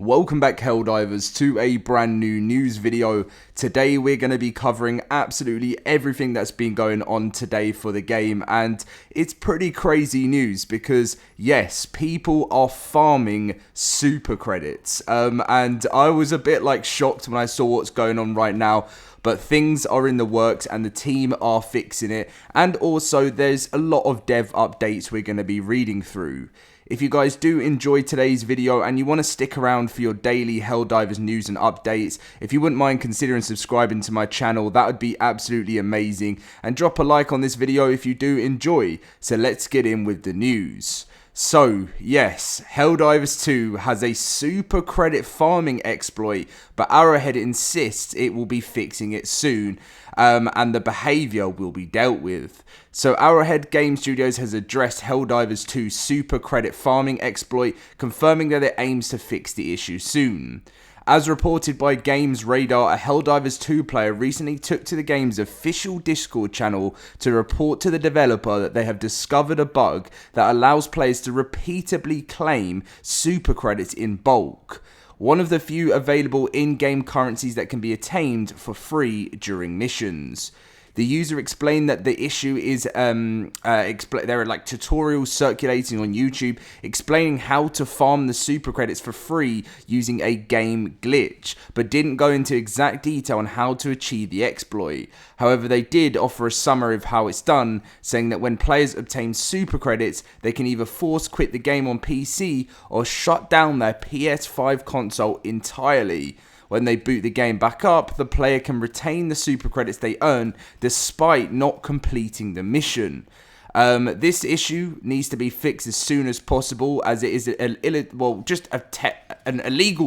Welcome back, Helldivers, to a brand new news video. Today we're going to be covering absolutely everything that's been going on today for the game, and it's pretty crazy news because yes, people are farming super credits, and I was a bit shocked when I saw what's going on right now. But things are in the works and the team are fixing it, and also there's a lot of dev updates we're going to be reading through. If you guys do enjoy today's video and you want to stick around for your daily Helldivers news and updates, if you wouldn't mind considering subscribing to my channel, that would be absolutely amazing. And drop a like on this video if you do enjoy. So let's get in with the news. So, yes, Helldivers 2 has a super credit farming exploit, but Arrowhead insists it will be fixing it soon, and the behavior will be dealt with. So Arrowhead Game Studios has addressed Helldivers 2 super credit farming exploit, confirming that it aims to fix the issue soon. As reported by Games Radar, a Helldivers 2 player recently took to the game's official Discord channel to report to the developer that they have discovered a bug that allows players to repeatedly claim super credits in bulk, one of the few available in-game currencies that can be attained for free during missions. The user explained that the issue is, there are tutorials circulating on YouTube explaining how to farm the super credits for free using a game glitch, but didn't go into exact detail on how to achieve the exploit. However, they did offer a summary of how it's done, saying that when players obtain super credits, they can either force quit the game on PC or shut down their PS5 console entirely. When they boot the game back up, the player can retain the super credits they earn despite not completing the mission. This issue needs to be fixed as soon as possible, as it is an illegal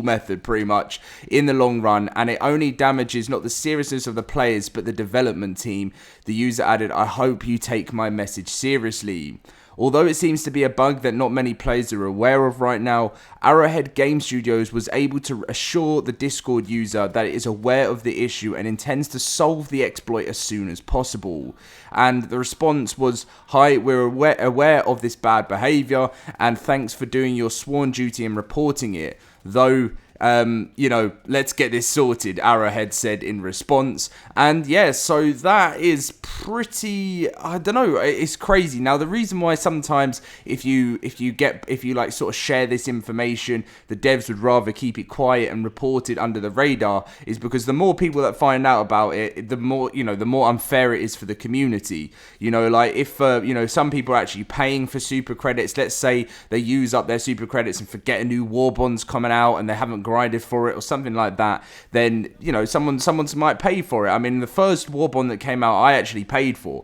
method pretty much in the long run, and it only damages not the seriousness of the players but the development team. The user added, "I hope you take my message seriously." Although it seems to be a bug that not many players are aware of right now, Arrowhead Game Studios was able to assure the Discord user that it is aware of the issue and intends to solve the exploit as soon as possible. And the response was, "Hi, we're aware of this bad behavior, and thanks for doing your sworn duty and reporting it. Though, let's get this sorted," Arrowhead said in response. And yeah, so that is pretty, I don't know, it's crazy. Now, the reason why sometimes if you sort of share this information, the devs would rather keep it quiet and report it under the radar is because the more people that find out about it, the more unfair it is for the community. If some people are actually paying for super credits, let's say they use up their super credits and forget a new Warbond's coming out and they haven't grinded for it or something like that, then someone might pay for it. I mean, the first Warbond that came out, I actually paid for.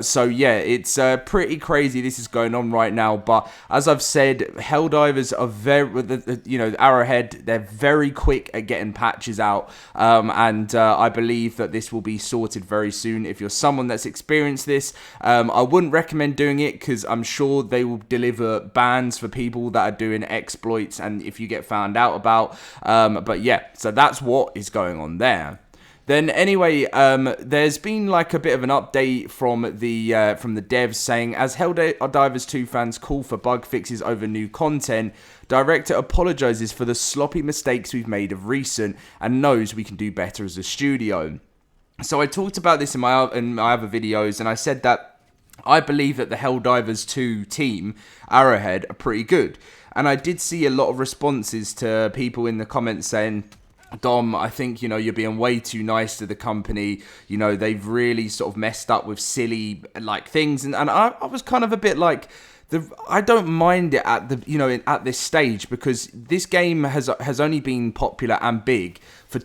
So yeah, it's pretty crazy. This is going on right now. But as I've said, Helldivers are Arrowhead, they're very quick at getting patches out, and I believe that this will be sorted very soon. If you're someone that's experienced this, I wouldn't recommend doing it because I'm sure they will deliver bans for people that are doing exploits, and if you get found out about. But yeah, so that's what is going on there. Then anyway, there's been a bit of an update from the devs saying, as Helldivers 2 fans call for bug fixes over new content, director apologizes for the sloppy mistakes we've made of recent and knows we can do better as a studio. So I talked about this in my other videos, and I said that I believe that the Helldivers 2 team, Arrowhead, are pretty good. And I did see a lot of responses to people in the comments saying, "Dom, I think, you're being way too nice to the company. They've really sort of messed up with silly, things." And I was kind of a bit like, I don't mind it at this stage, because this game has only been popular and big for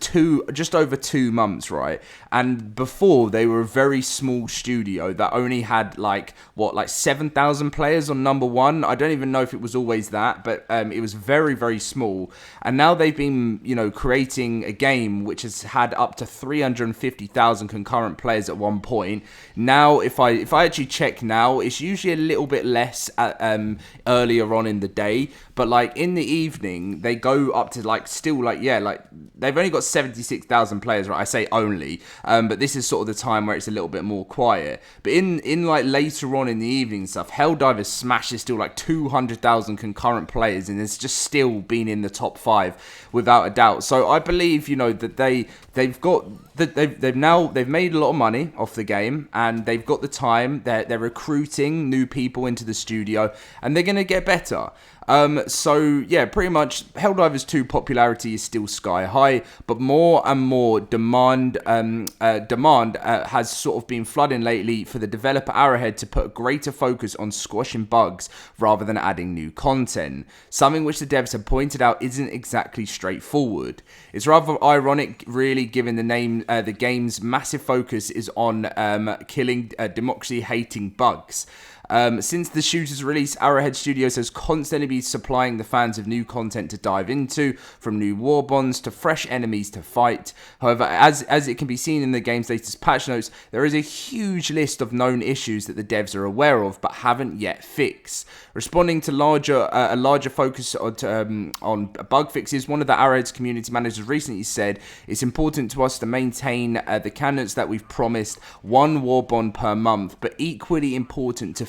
just over 2 months, right? And before, they were a very small studio that only had 7,000 players on number one. I don't even know if it was always that, but it was very, very small. And now they've been creating a game which has had up to 350,000 concurrent players at one point. Now, if I actually check now, it's usually a little bit less earlier on in the day, but in the evening they go up to they've only got 76,000 players, right? I say only, but this is sort of the time where it's a little bit more quiet. But in like later on in the evening and stuff, Helldivers smashes still like 200,000 concurrent players, and it's just still been in the top 5 without a doubt. So I believe, you know, that they've made a lot of money off the game, and they've got the time. They're recruiting new people into the studio, and they're gonna get better. So yeah, pretty much Helldivers 2 popularity is still sky high, but more and more demand has sort of been flooding lately for the developer Arrowhead to put a greater focus on squashing bugs rather than adding new content. Something which the devs have pointed out isn't exactly straightforward. It's rather ironic, really, given the game's massive focus is on killing democracy-hating bugs. Since the shooter's release, Arrowhead Studios has constantly been supplying the fans of new content to dive into, from new warbonds to fresh enemies to fight. However, as it can be seen in the game's latest patch notes, there is a huge list of known issues that the devs are aware of but haven't yet fixed. Responding to a larger focus on bug fixes, one of the Arrowhead's community managers recently said, "It's important to us to maintain the candidates that we've promised, one warbond per month, but equally important to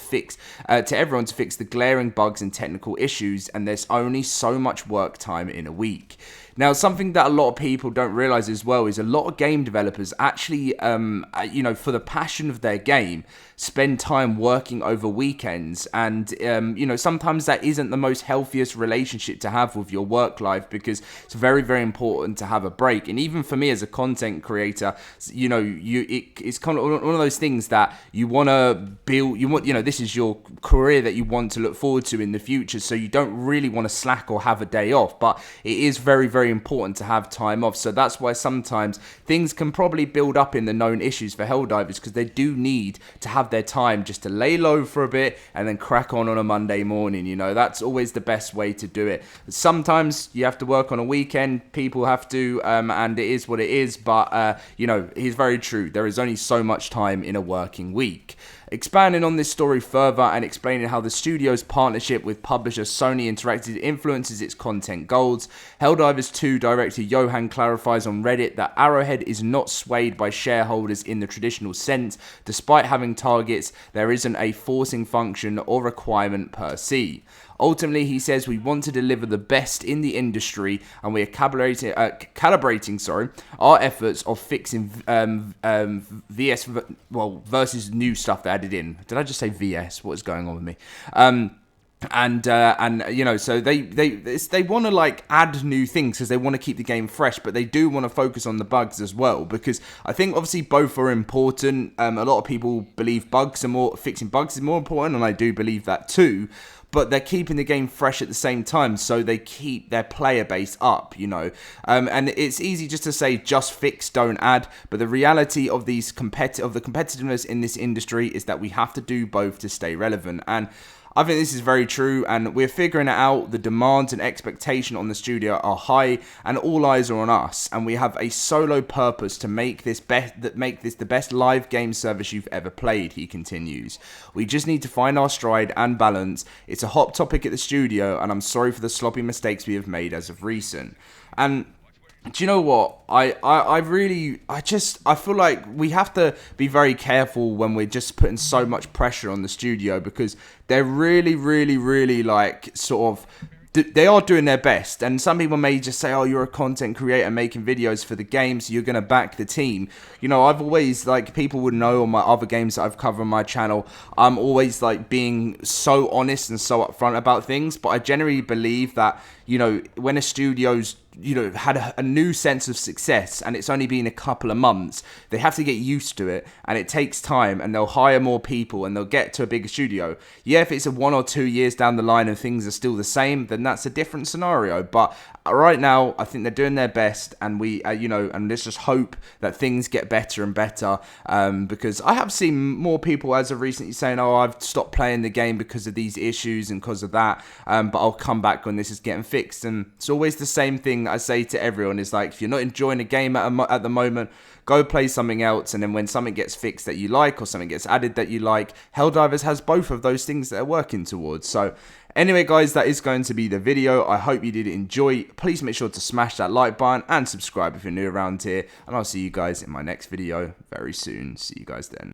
everyone to fix the glaring bugs and technical issues, and there's only so much work time in a week." Now, something that a lot of people don't realize as well is a lot of game developers actually, for the passion of their game, spend time working over weekends. And, sometimes that isn't the most healthiest relationship to have with your work life, because it's very, very important to have a break. And even for me as a content creator, it's kind of one of those things that you want to build. This is your career that you want to look forward to in the future. So you don't really want to slack or have a day off. But it is very, very important to have time off. So that's why sometimes things can probably build up in the known issues for Helldivers, because they do need to have their time just to lay low for a bit and then crack on a Monday morning. That's always the best way to do it. Sometimes you have to work on a weekend, people have to, and it is what it is. But it's very true, there is only so much time in a working week. Expanding on this story further and explaining how the studio's partnership with publisher Sony Interactive influences its content goals, Helldivers 2 director Johan clarifies on Reddit that Arrowhead is not swayed by shareholders in the traditional sense. Despite having targets, there isn't a forcing function or requirement per se. Ultimately, he says, we want to deliver the best in the industry, and we are calibrating our efforts of fixing versus new stuff they added in. Did I just say VS? What is going on with me? So they want to like add new things because they want to keep the game fresh, but they do want to focus on the bugs as well, because I think obviously both are important. A lot of people believe fixing bugs is more important, and I do believe that too. But they're keeping the game fresh at the same time, so they keep their player base up, And it's easy just to say, just fix, don't add. But the reality of the competitiveness in this industry is that we have to do both to stay relevant. And I think this is very true, and we're figuring it out. The demands and expectation on the studio are high, and all eyes are on us. And we have a solo purpose to make this the best live game service you've ever played. He continues. We just need to find our stride and balance. It's a hot topic at the studio, and I'm sorry for the sloppy mistakes we have made as of recent. And do you know what? I feel like we have to be very careful when we're just putting so much pressure on the studio, because they're really, really, really they are doing their best. And some people may just say, oh, you're a content creator making videos for the game, so you're going to back the team. I've always, people would know on my other games that I've covered on my channel, I'm always being so honest and so upfront about things. But I generally believe that, when a studio's had a new sense of success and it's only been a couple of months, they have to get used to it, and it takes time, and they'll hire more people and they'll get to a bigger studio. Yeah, if it's 1 or 2 years down the line and things are still the same, then that's a different scenario. But right now, I think they're doing their best, and we, and let's just hope that things get better and better, because I have seen more people as of recently saying, oh, I've stopped playing the game because of these issues and because of that, but I'll come back when this is getting fixed. And it's always the same thing I say to everyone, is if you're not enjoying a game at the moment, go play something else, and then when something gets fixed that you like, or something gets added that you like, Helldivers has both of those things that they're working towards. So Anyway, guys, that is going to be the video. I hope you did enjoy. Please make sure to smash that like button and subscribe if you're new around here. And I'll see you guys in my next video very soon. See you guys then.